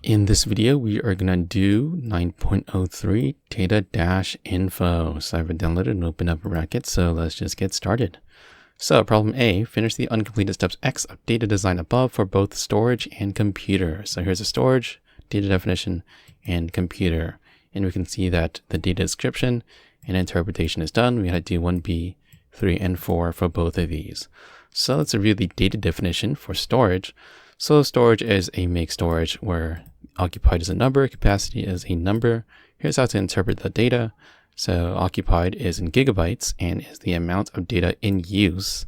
In this video, we are going to do 9.03 data-info. So I've downloaded and opened up Racket, so let's just get started. So problem A, finish the uncompleted steps X of data design above for both storage and computer. So here's a storage, data definition, and computer. And we can see that the data description and interpretation is done. We had to do 1B, 3, and 4 for both of these. So let's review the data definition for storage. So storage is a make storage where occupied is a number, capacity is a number. Here's how to interpret the data. So occupied is in gigabytes and is the amount of data in use.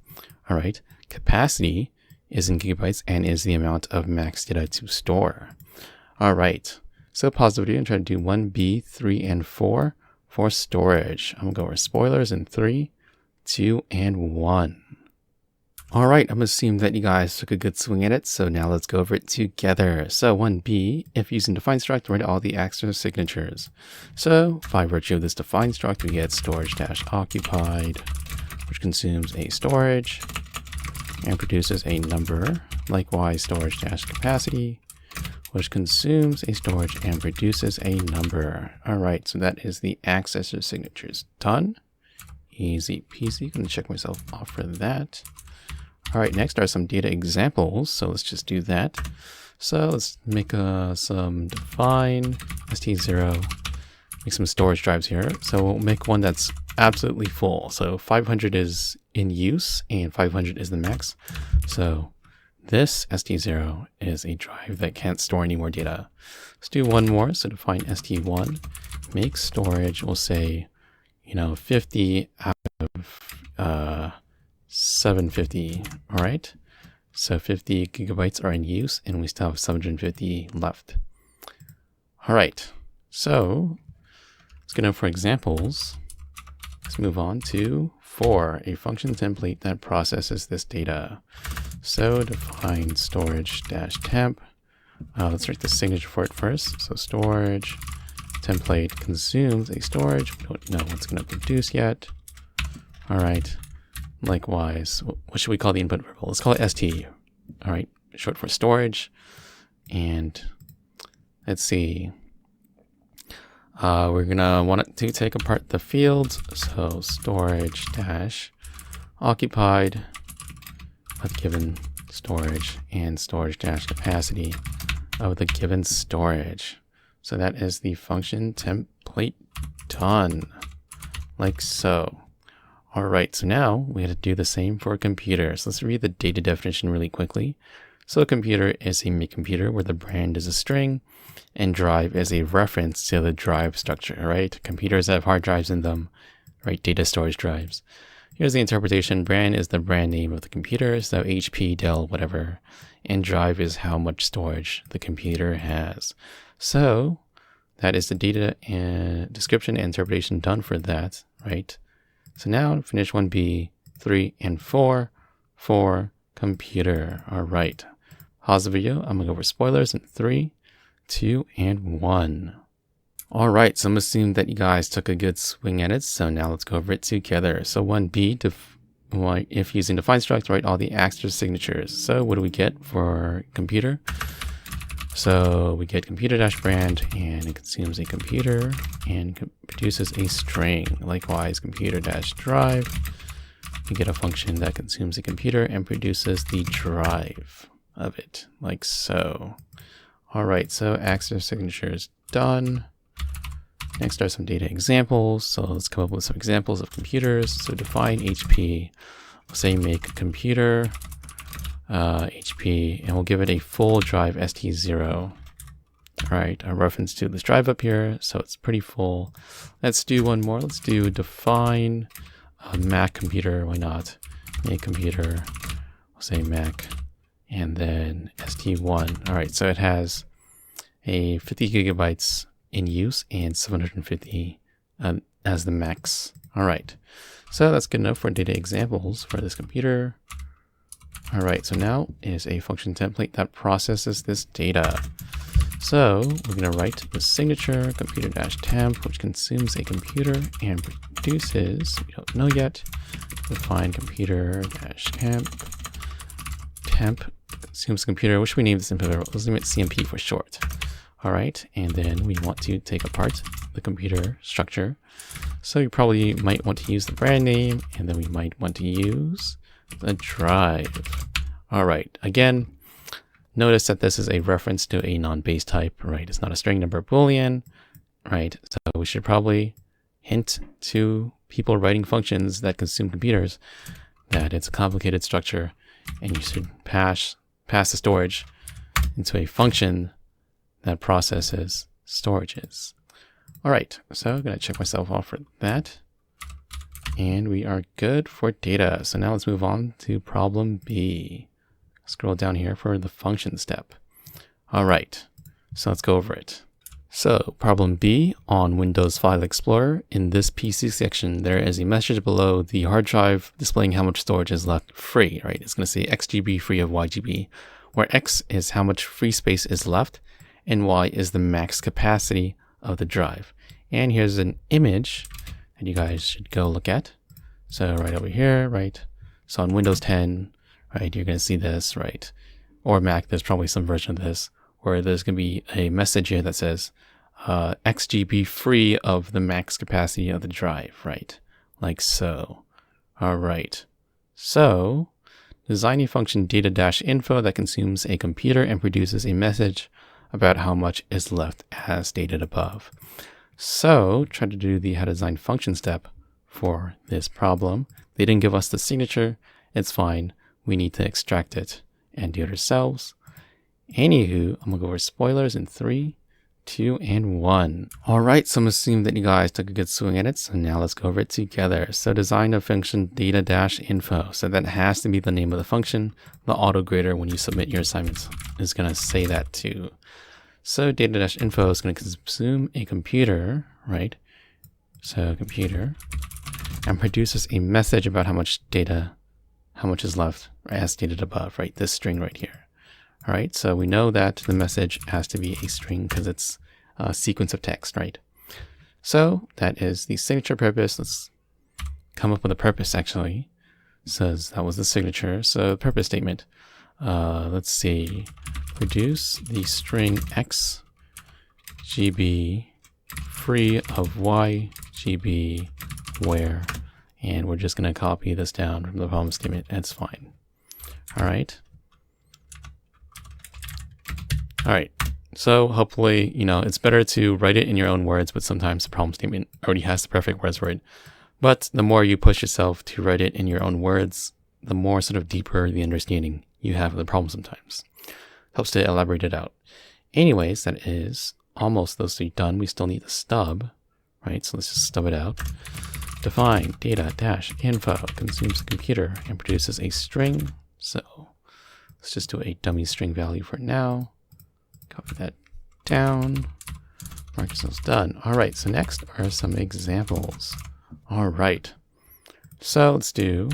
All right. Capacity is in gigabytes and is the amount of max data to store. All right. So pause the video and try to do 1B, 3, and 4 for storage. I'm going to go over spoilers in 3, 2, and 1. All right, I'm assuming that you guys took a good swing at it, so now let's go over it together. So 1B, if using define struct, write all the access signatures. So by virtue of this define struct, we get storage-occupied, which consumes a storage and produces a number. Likewise, storage-capacity, which consumes a storage and produces a number. All right, so that is the accessor signatures done. Easy peasy. I'm going to check myself off for that. All right, next are some data examples. So let's just do that. So let's make some define st0, make some storage drives here. So we'll make one that's absolutely full. So 500 is in use and 500 is the max. So this st0 is a drive that can't store any more data. Let's do one more. So define st1, make storage, we'll say, 50 out of 750. All right. So 50 gigabytes are in use and we still have 750 left. All right. So let's get over for examples. Let's move on to 4, a function template that processes this data. So define storage-temp. Let's write the signature for it first. So storage template consumes a storage. We don't know what's going to produce yet. All right. Likewise, what should we call the input variable? Let's call it st. All right, short for storage. And let's see. We're gonna want it to take apart the fields. So storage dash occupied of given storage and storage dash capacity of the given storage. So that is the function template done, like so. All right, so now we have to do the same for a computer. So let's read the data definition really quickly. So a computer is a make computer where the brand is a string and drive is a reference to the drive structure, all right? Computers have hard drives in them, right? Data storage drives. Here's the interpretation. Brand is the brand name of the computer. So HP, Dell, whatever. And drive is how much storage the computer has. So that is the data and description and interpretation done for that, right? So now finish 1B, 3, and 4 for computer. All right. Pause the video. I'm going to go over spoilers in 3, 2, and 1. All right. So I'm assuming that you guys took a good swing at it. So now let's go over it together. So 1B, if using define struct, write all the access signatures. So what do we get for computer? So we get computer-brand and it consumes a computer and produces a string. Likewise, computer-drive, we get a function that consumes a computer and produces the drive of it, like so. All right, so access signature is done. Next are some data examples. So let's come up with some examples of computers. So define HP, we'll say make computer, HP, and we'll give it a full drive st0. All right, a reference to this drive up here, so it's pretty full. Let's do one more. Let's do define Mac computer. Why not? Make computer. We'll say Mac, and then st1. All right, so it has a 50 gigabytes in use and 750 as the max. All right, so that's good enough for data examples for this computer. All right, so now is a function template that processes this data. So we're going to write the signature computer-temp, which consumes a computer and produces, we don't know yet, define computer-temp, consumes computer. What should we name this input variable? Let's name it CMP for short. All right, and then we want to take apart the computer structure. So you probably might want to use the brand name, and then we might want to use the drive. All right, again, notice that this is a reference to a non-base type, right? It's not a string number Boolean, right? So we should probably hint to people writing functions that consume computers that it's a complicated structure, and you should pass the storage into a function that processes storages. All right, so I'm gonna check myself off for that. And we are good for data. So now let's move on to problem B. Scroll down here for the function step. All right, so let's go over it. So problem B on Windows File Explorer, in this PC section, there is a message below the hard drive displaying how much storage is left free, right? It's gonna say XGB free of YGB, where X is how much free space is left, and Y is the max capacity of the drive. And here's an image that you guys should go look at. So right over here, right? So on Windows 10, right, you're going to see this, right? Or Mac, there's probably some version of this where there's going to be a message here that says XGB free of the max capacity of the drive, right? Like so. All right. So design a function data-info that consumes a computer and produces a message about how much is left as stated above. So try to do the how to design function step for this problem. They didn't give us the signature. It's fine. We need to extract it and do it ourselves. Anywho, I'm gonna go over spoilers in 3, 2, and 1. All right, so I'm assuming that you guys took a good swing at it. So now let's go over it together. So design a function data-info. So that has to be the name of the function. The auto grader, when you submit your assignments, is gonna say that too. So data-info is going to consume a computer, right? So computer, and produces a message about how much data, how much is left, as stated above, right? This string right here. All right, so we know that the message has to be a string because it's a sequence of text, right? So that is the signature purpose. Let's come up with a purpose actually. Says that was the signature. So purpose statement. Let's see. Produce the string X GB free of Y GB where, and we're just going to copy this down from the problem statement. It's fine. All right. All right. So hopefully, you know, it's better to write it in your own words, but sometimes the problem statement already has the perfect words for it. But the more you push yourself to write it in your own words, the more sort of deeper the understanding you have of the problem sometimes. Helps to elaborate it out. Anyways, that is almost those three done. We still need the stub, right? So let's just stub it out. Define data-info consumes the computer and produces a string. So let's just do a dummy string value for now. Copy that down. Mark ourselves done. All right, so next are some examples. All right, so let's do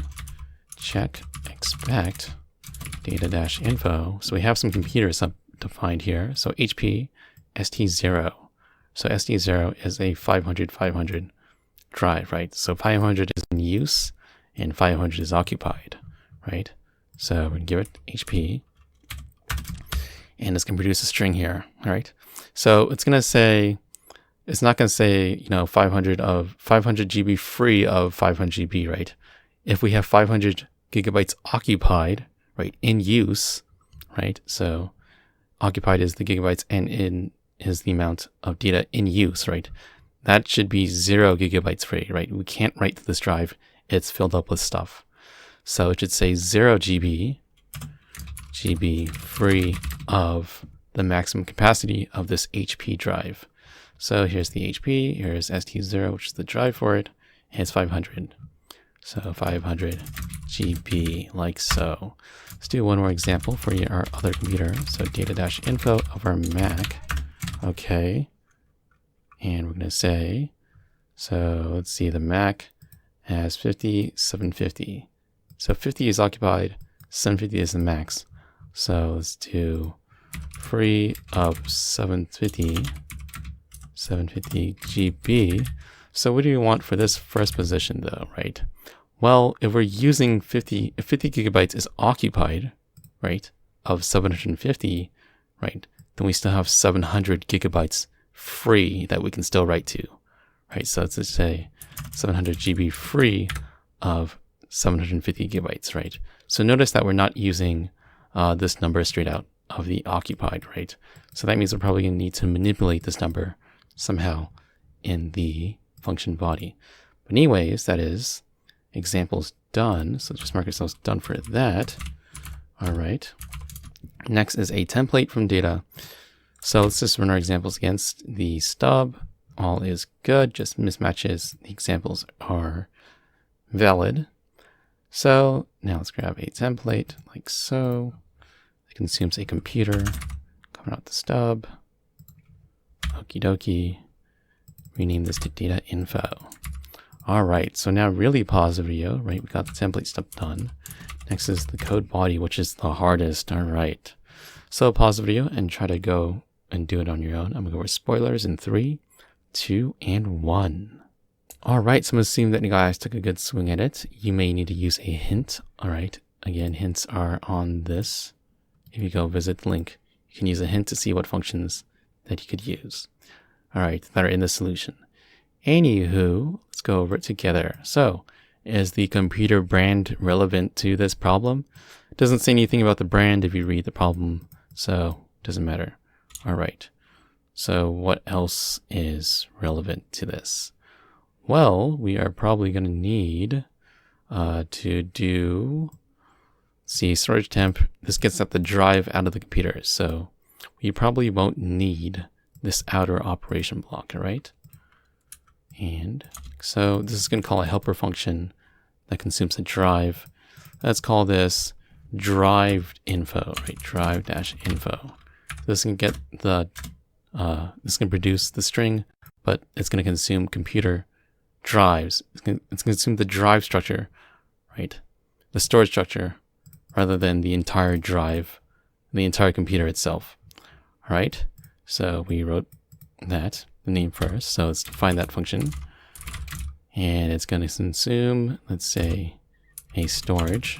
check expect data-info. So we have some computers defined here. So HP ST0. So ST0 is a 500 drive, right? So 500 is in use and 500 is occupied, right? So we're gonna give it HP and it's gonna produce a string here, all right? So it's gonna say, it's not gonna say, you know, 500 GB free of 500 GB, right? If we have 500 gigabytes occupied, right, in use, right? So occupied is the gigabytes and in is the amount of data in use, right? That should be 0 gigabytes free, right? We can't write to this drive. It's filled up with stuff. So it should say 0 GB free of the maximum capacity of this HP drive. So here's the HP, here's ST0, which is the drive for it, and it's 500. So 500 GB, like so. Let's do one more example for our other computer. So data-info of our Mac. Okay. And we're going to say, so let's see, the Mac has 50, 750. So 50 is occupied, 750 is the max. So let's do free of 750 GB. So what do you want for this first position though, right? Well, if we're using if 50 gigabytes is occupied, right, of 750, right, then we still have 700 gigabytes free that we can still write to, right? So let's just say 700 GB free of 750 gigabytes, right? So notice that we're not using this number straight out of the occupied, right? So that means we're probably going to need to manipulate this number somehow in the function body. But anyways, that is examples done. So just mark ourselves done for that. All right. Next is a template from data. So let's just run our examples against the stub. All is good, just mismatches. The examples are valid. So now let's grab a template like so. It consumes a computer, coming out the stub. Okie dokie. Rename this to data info. All right, so now really pause the video, right? We got the template stuff done. Next is the code body, which is the hardest. All right. So pause the video and try to go and do it on your own. I'm gonna go with spoilers in 3, 2, and 1. All right, so I'm assuming that you guys took a good swing at it. You may need to use a hint. All right, again, hints are on this. If you go visit the link, you can use a hint to see what functions that you could use. All right, that are in the solution. Anywho, let's go over it together. So, is the computer brand relevant to this problem? It doesn't say anything about the brand if you read the problem, so it doesn't matter. All right, so what else is relevant to this? Well, we are probably going to need to do, see, storage temp. This gets at the drive out of the computer, so we probably won't need this outer operation block, all right? And so this is going to call a helper function that consumes a drive. Let's call this drive info, right? Drive-info. This can get the, this can produce the string, but it's going to consume computer drives. It's going to consume the drive structure, right? The storage structure, rather than the entire drive, the entire computer itself. All right. So we wrote that, the name first. So let's define that function. And it's going to consume, let's say, a storage.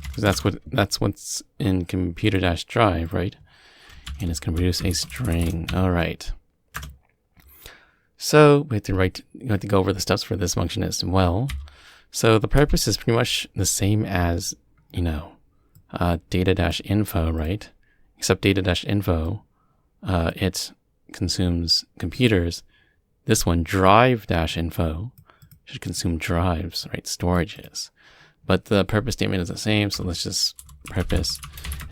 Because that's what's in computer-drive, right? And it's going to produce a string. All right. So we have to go over the steps for this function as well. So the purpose is pretty much the same as, you know, data-info, right? Except data-info, it consumes computers. This one, drive-info, should consume drives, right? Storages. But the purpose statement is the same, so let's just, purpose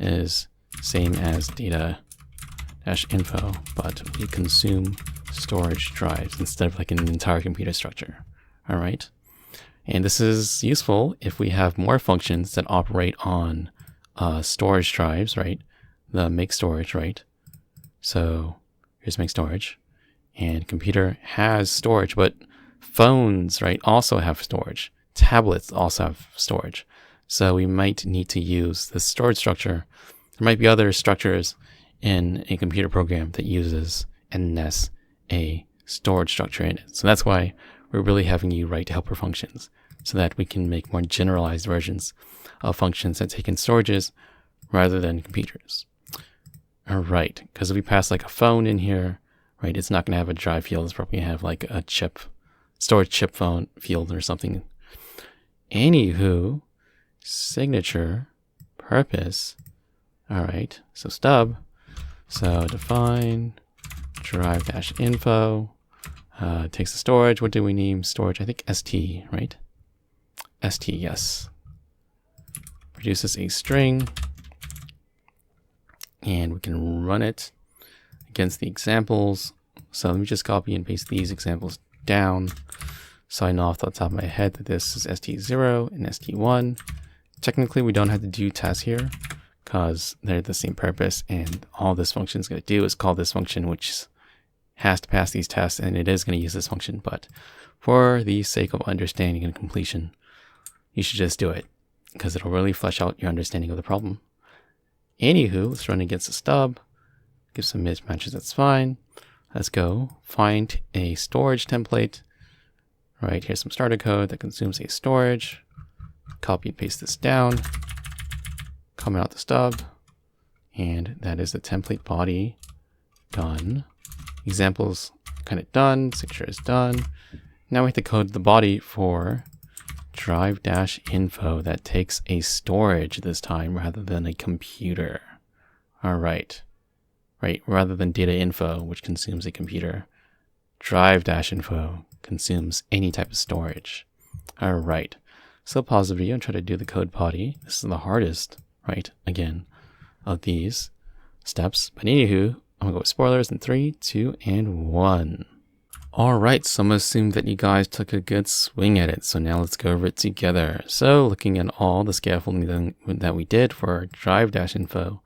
is same as data-info, but we consume storage drives instead of like an entire computer structure. All right. And this is useful if we have more functions that operate on storage drives, right? The make storage, right? So here's make storage, and computer has storage, but phones, right, also have storage. Tablets also have storage. So we might need to use the storage structure. There might be other structures in a computer program that uses and nests a storage structure in it. So that's why we're really having you write helper functions, so that we can make more generalized versions of functions that take in storages rather than computers. All right, because if we pass like a phone in here, right, it's not going to have a drive field. It's probably going to have like a chip, storage chip phone field or something. Anywho, signature, purpose. All right, so stub. So define drive-info. Takes the storage. What do we name storage? I think st, right? St, yes. Produces a string. And we can run it against the examples. So let me just copy and paste these examples down. So I know off the top of my head that this is st0 and st1. Technically, we don't have to do tests here because they're the same purpose. And all this function is going to do is call this function, which has to pass these tests, and it is going to use this function. But for the sake of understanding and completion, you should just do it because it'll really flesh out your understanding of the problem. Anywho, let's run against the stub. Give some mismatches, that's fine. Let's go find a storage template. Right, here's some starter code that consumes a storage. Copy and paste this down. Comment out the stub. And that is the template body done. Examples kind of done. Signature is done. Now we have to code the body for drive-info that takes a storage this time rather than a computer. All right. Right, rather than data info, which consumes a computer, drive-info consumes any type of storage. All right. So pause the video and try to do the code body. This is the hardest, right, again, of these steps. But anywho, I'm gonna go with spoilers in 3, 2, and 1. All right, so I'm gonna assume that you guys took a good swing at it. So now let's go over it together. So looking at all the scaffolding that we did for our drive-info,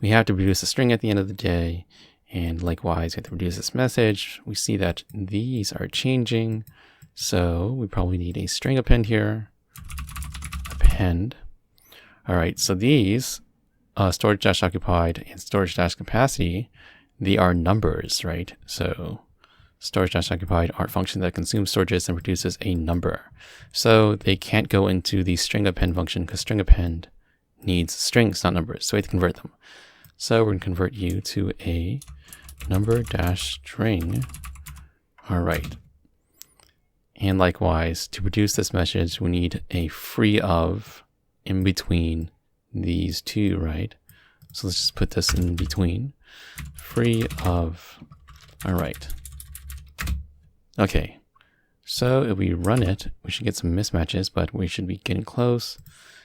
we have to produce a string at the end of the day. And likewise, we have to produce this message. We see that these are changing. So we probably need a string append here. Append. All right, so these storage-occupied and storage-capacity, they are numbers, right? So storage-occupied are functions that consume storages and produces a number. So they can't go into the string append function because string append needs strings, not numbers. So we have to convert them. So we're going to convert you to a number-string. All right. And likewise, to produce this message, we need a free of in between these two, right? So let's just put this in between. Free of. All right. Okay. So if we run it, we should get some mismatches, but we should be getting close.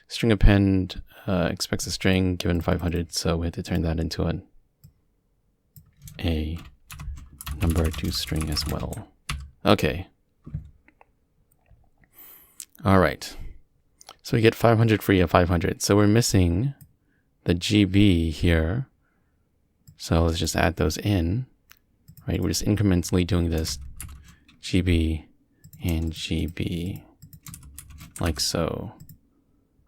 String append expects a string given 500, so we have to turn that into a number to string as well. Okay. All right. So we get 500 free of 500. So we're missing the GB here. So let's just add those in. Right? We're just incrementally doing this. GB and GB. Like so.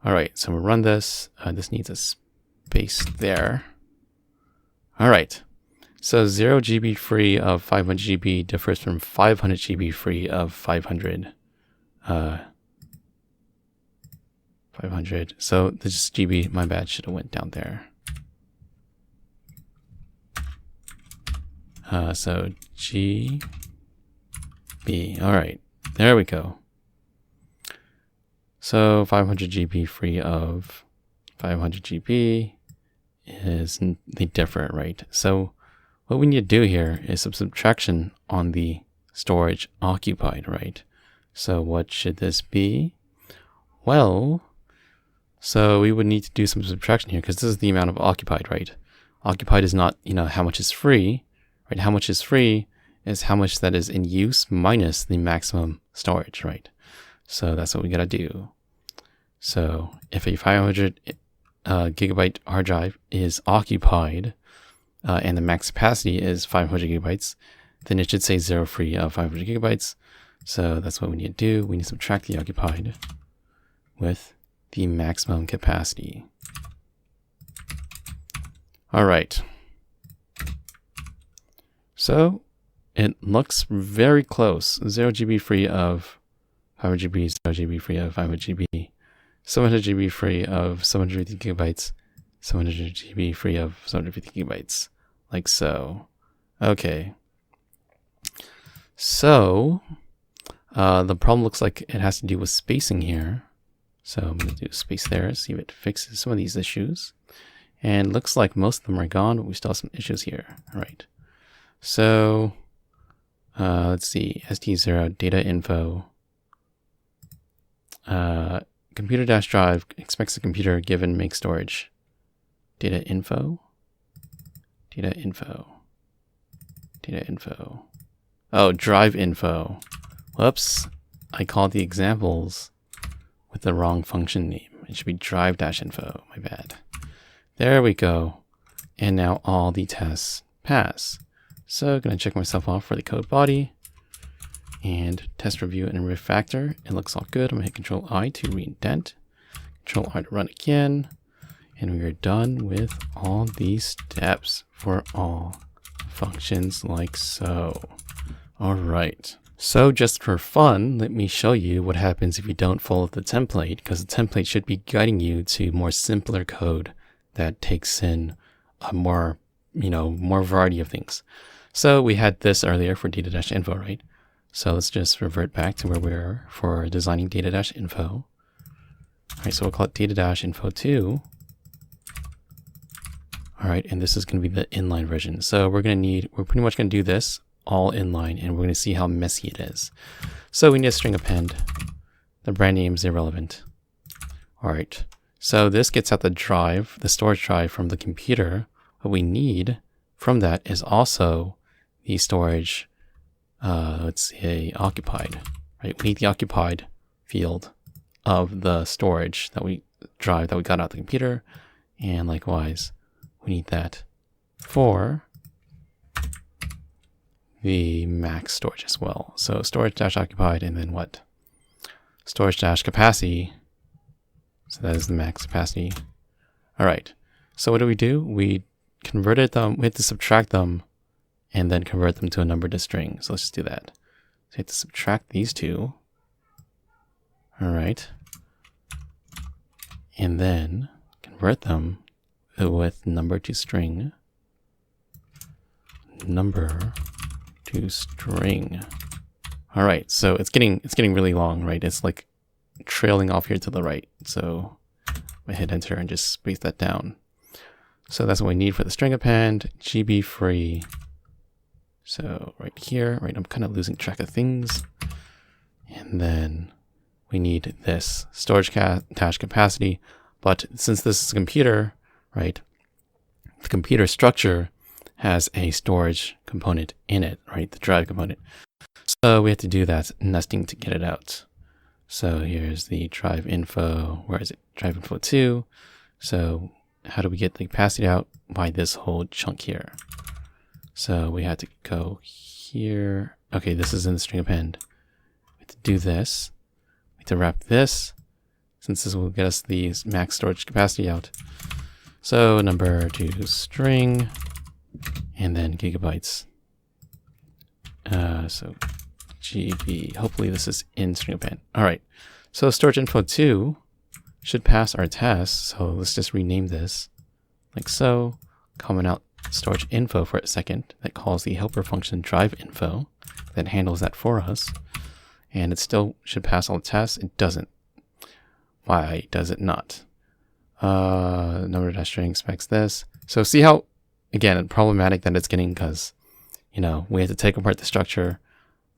All right. So we'll run this. This needs a space there. All right. So 0 GB free of 500 GB differs from 500 GB free of 500. 500. So this is GB. My bad. Should have went down there. So GB. All right. There we go. So 500 GB free of 500 GB is they differ, right? So what we need to do here is some subtraction on the storage occupied, right? So what should this be? Well, so we would need to do some subtraction here because this is the amount of occupied, right? Occupied is not, how much is free, right? How much is free is how much that is in use minus the maximum storage, right? So that's what we got to do. So if a 500 gigabyte hard drive is occupied and the max capacity is 500 gigabytes, then it should say 0 free of 500 gigabytes. So that's what we need to do. We need to subtract the occupied with the maximum capacity. All right. So it looks very close. 0 GB free of 500 GB, 0 GB free of 500 GB, 700 GB free of 750 gigabytes, 700 GB free of 750 gigabytes, like so. Okay. So the problem looks like it has to do with spacing here. So I'm going to do space there, see if it fixes some of these issues. And looks like most of them are gone, but we still have some issues here. All right. So let's see, ST0 data info. Computer-drive expects a computer given make storage. Data info. Data info. Data info. Oh, drive info. Whoops. I called the examples with the wrong function name. It should be drive-info. My bad. There we go. And now all the tests pass. So going to check myself off for the code body and test review and refactor. It looks all good. I'm going to hit Control I to reindent. Control R to run again. And we are done with all these steps for all functions like so. All right. So just for fun, let me show you what happens if you don't follow the template, because the template should be guiding you to more simpler code that takes in a more, more variety of things. So we had this earlier for data-info, right? So let's just revert back to where we were for designing data-info. All right, so we'll call it data-info2. All right, and this is going to be the inline version. So we're pretty much going to do this all inline, and we're going to see how messy it is. So we need a string append. The brand name is irrelevant. All right, so this gets out the storage drive from the computer. What we need from that is also the storage, let's say occupied, right? We need the occupied field of the storage drive that we got out the computer, and likewise, we need that for the max storage as well. So storage-occupied, and then what? Storage-capacity. So that is the max capacity. All right. So what do? We converted them. We had to subtract them and then convert them to a number to string. So let's just do that. So we have to subtract these two. All right. And then convert them with number to string. Number to string. All right. So it's getting really long, right? It's like trailing off here to the right. So I hit enter and just space that down. So that's what we need for the string append, GB free. So right here, right, I'm kind of losing track of things. And then we need this storage dash capacity. But since this is a computer, right, the computer structure has a storage component in it, right, the drive component. So we have to do that nesting to get it out. So here's the drive info. Where is it? Drive info 2. So how do we get the capacity out? By this whole chunk here. So we had to go here. Okay, this is in the string append. We have to do this. We have to wrap this, since this will get us the max storage capacity out. So number to string, and then gigabytes. So GB, hopefully this is in string append. All right, so storage info 2 should pass our test. So let's just rename this like so. Comment out storage info for a second. That calls the helper function drive info that handles that for us. And it still should pass all the tests. It doesn't. Why does it not? Number dash string expects this. So see how, again, problematic that it's getting, because, we have to take apart the structure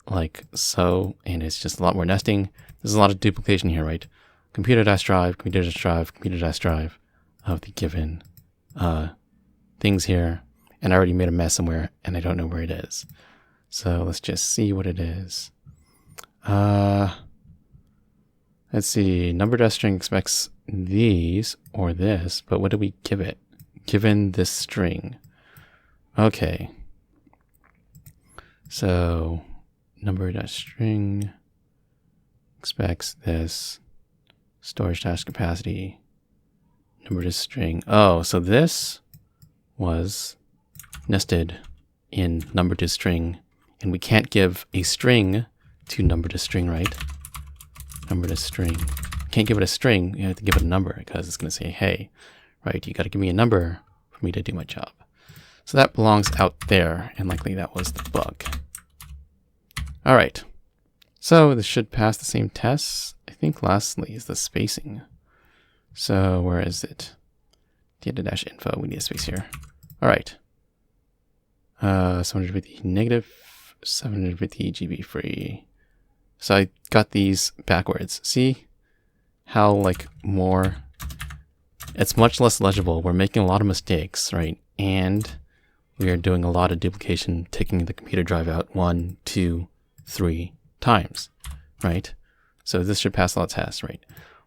like so, and it's just a lot more nesting. There's a lot of duplication here, right? Computer-drive, computer-drive, computer-drive of the given things here. And I already made a mess somewhere, and I don't know where it is. So let's just see what it is. Let's see. Number.string expects these or this, but what do we give it? Given this string. Okay. So number.string expects this. Storage-capacity. Number.string. Oh, so this was nested in number.string, and we can't give a string to number.string, right? Number.string. Can't give it a string. You have to give it a number, because it's going to say, hey, right, you got to give me a number for me to do my job. So that belongs out there, and likely that was the bug. All right. So this should pass the same tests. I think lastly is the spacing. So where is it? Data-info. We need a space here. All right. 750 negative, 750 GB free. So I got these backwards. See how it's much less legible. We're making a lot of mistakes, right? And we are doing a lot of duplication, taking the computer drive out 1, 2, 3 times, right? So this should pass a lot of tests, right?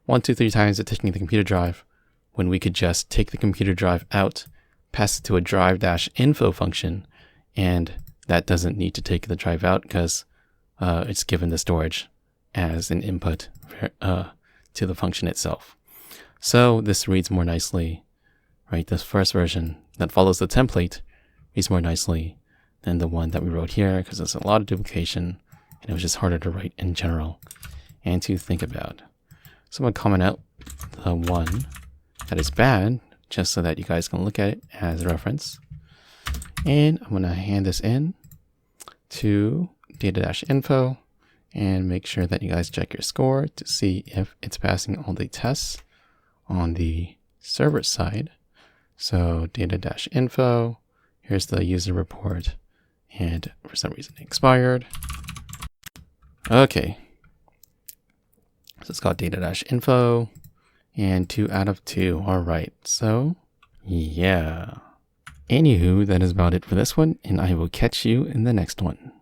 1, 2, 3 times at taking the computer drive, when we could just take the computer drive out, pass it to a drive-info function, and that doesn't need to take the drive out because it's given the storage as an input to the function itself. So this reads more nicely, right? This first version that follows the template reads more nicely than the one that we wrote here, because there's a lot of duplication and it was just harder to write in general and to think about. So I'm going to comment out the one that is bad, just so that you guys can look at it as a reference. And I'm going to hand this in to data-info and make sure that you guys check your score to see if it's passing all the tests on the server side. So data-info, here's the user report, and for some reason it expired. Okay, so it's called data-info and 2 out of 2. All right, so yeah. Anywho, that is about it for this one, and I will catch you in the next one.